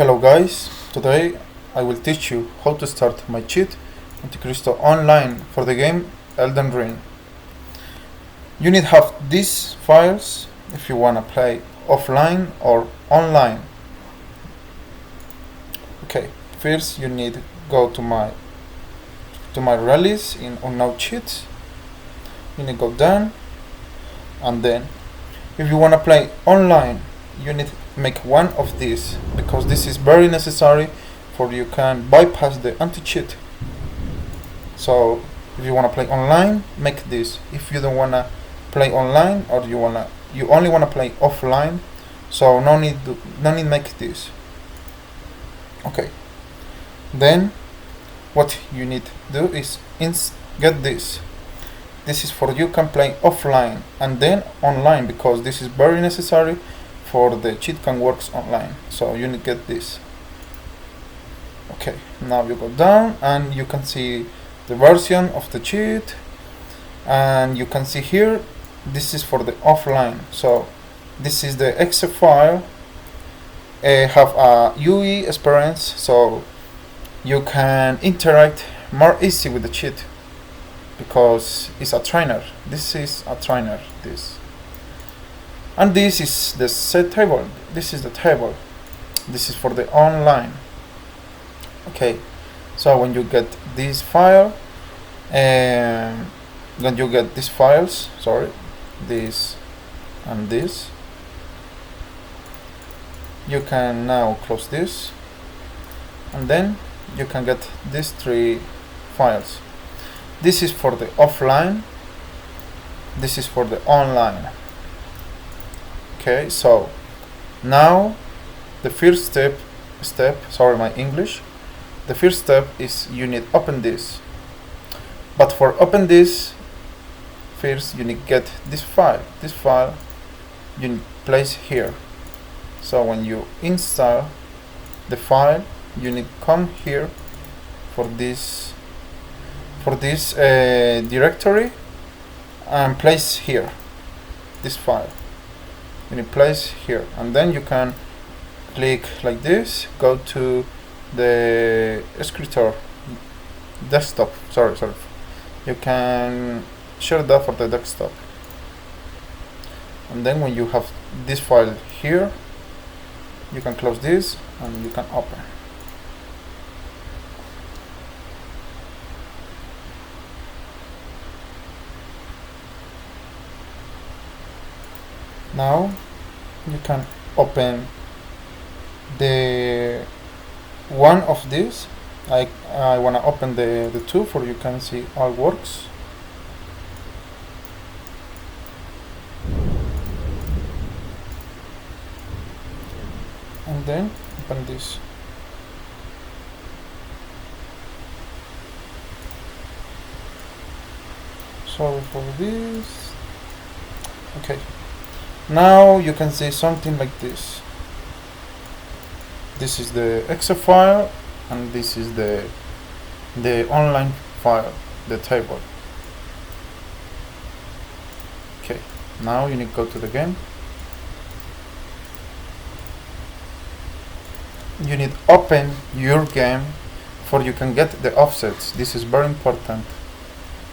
Hello guys, today I will teach you how to start my cheat Anticristo online for the game Elden Ring. You need have these files if you wanna play offline or online. Okay, first you need go to my release in unknown cheats. You need go down, and then if you wanna play online, you need make one of these because this is very necessary for you can bypass the anti-cheat. So if you want to play online, make this. If you don't want to play online or you only want to play offline, so no need make this. Okay, then what you need to do is get this. This is for you can play offline and then online because this is very necessary for the cheat can works online. So you need to get this. Okay, now you go down and you can see the version of the cheat, and you can see here this is for the offline. So this is the exe file, have a UI experience, so you can interact more easy with the cheat because it's a trainer. This is a trainer, this. And this is the set table. This is the table. This is for the online. Okay, so when you get this file, when you get these files, this and this, you can now close this, and then you can get these three files. This is for the offline. This is for the online. Okay, so now the first step, sorry my English, the first step is you need open this. But for open this, first you need get this file. This file you need place here. So when you install the file, you need come here for this directory and place here this file. You need place here, and then you can click like this, go to the scriptor desktop. Sorry. You can share that for the desktop, and then when you have this file here, you can close this and you can open. Now you can open the one of these. I want to open the two for you can see all works. And then open this. Sorry for this. Okay. Now you can see something like this. This is the exe file, and this is the online file, the table. Okay, now you need to go to the game. You need open your game for you can get the offsets. This is very important.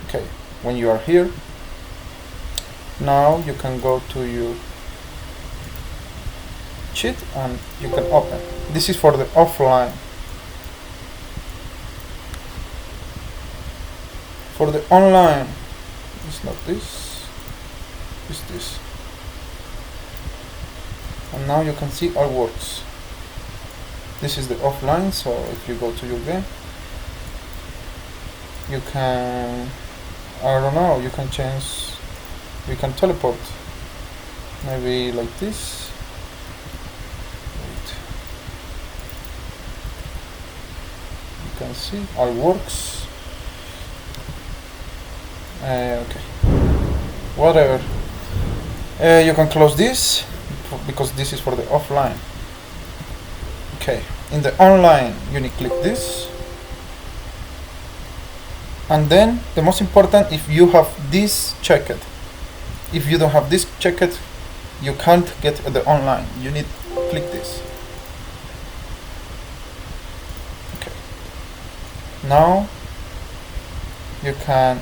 Okay, when you are here, now you can go to your cheat and you can open. This is for the offline. For the online, it's not this, it's this. And now you can see all works. This is the offline, so if you go to your game, you can, I don't know, you can change, you can teleport, maybe like this. Wait. You can see all works. Okay, whatever. You can close this because this is for the offline. Okay, in the online you need to click this, and then the most important, if you have this checked. If you don't have this checked, you can't get the online. You need to click this. Now you can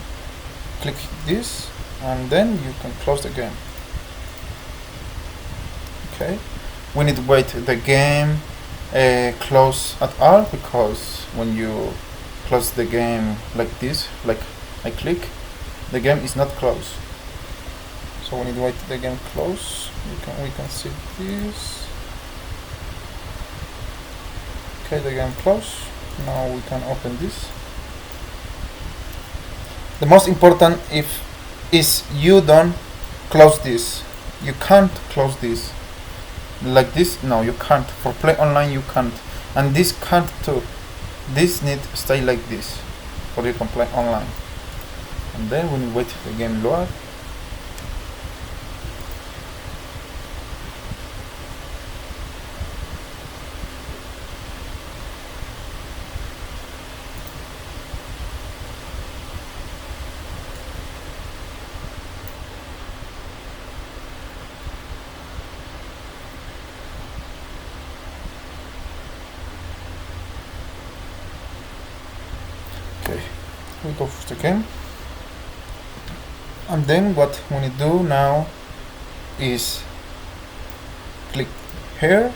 click this and then you can close the game. Okay, we need to wait the game close at all, because when you close the game like this, like I click, the game is not closed. So we need to wait the game close. We can see this. Okay, the game closed. Now we can open this. The most important is you don't close this. You can't close this like this. No, you can't. For play online you can't, and this can't too. This need to stay like this for you can play online. And then when you wait the game load. Okay, we go for the game. And then what we need to do now is click here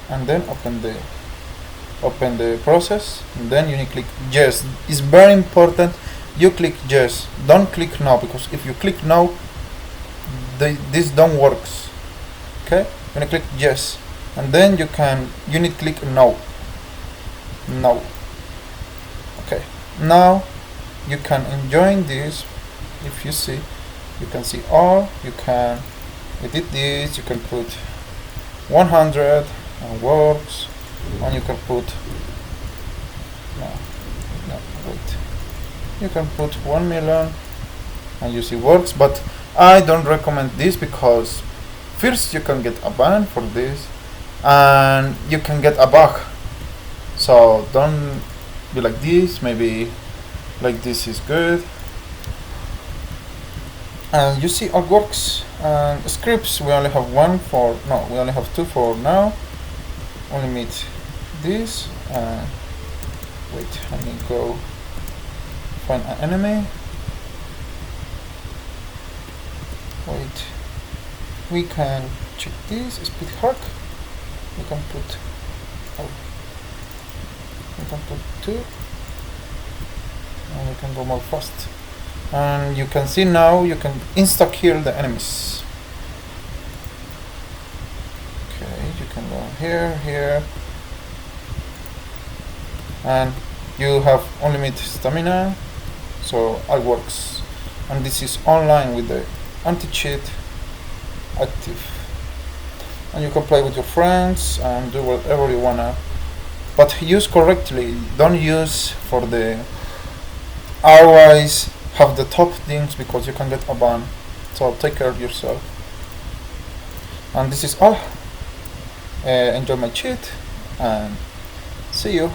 and then open the process, and then you need to click yes. It's very important you click yes, don't click no, because if you click no, this don't works. Okay, you need to click yes, and then you need to click no. Okay, now you can enjoy this. If you see, you can see all, you can edit this, you can put 100 and works, and you can put you can put 1 million and you see works. But I don't recommend this, because first you can get a ban for this and you can get a bug. So don't be like this. Maybe like this is good. And you see all works. And scripts, we only have we only have two for now. Only meet this. Wait, let me go find an enemy. Wait, we can check this speed hack. We can put two, and we can go more fast. And you can see now you can insta kill the enemies. Okay, you can go here, and you have unlimited stamina, so all works. And this is online with the anti-cheat active, and you can play with your friends and do whatever you wanna, but use correctly. Don't use for the always have the top things, because you can get a ban. So take care of yourself. And this is all. Enjoy my cheat and see you.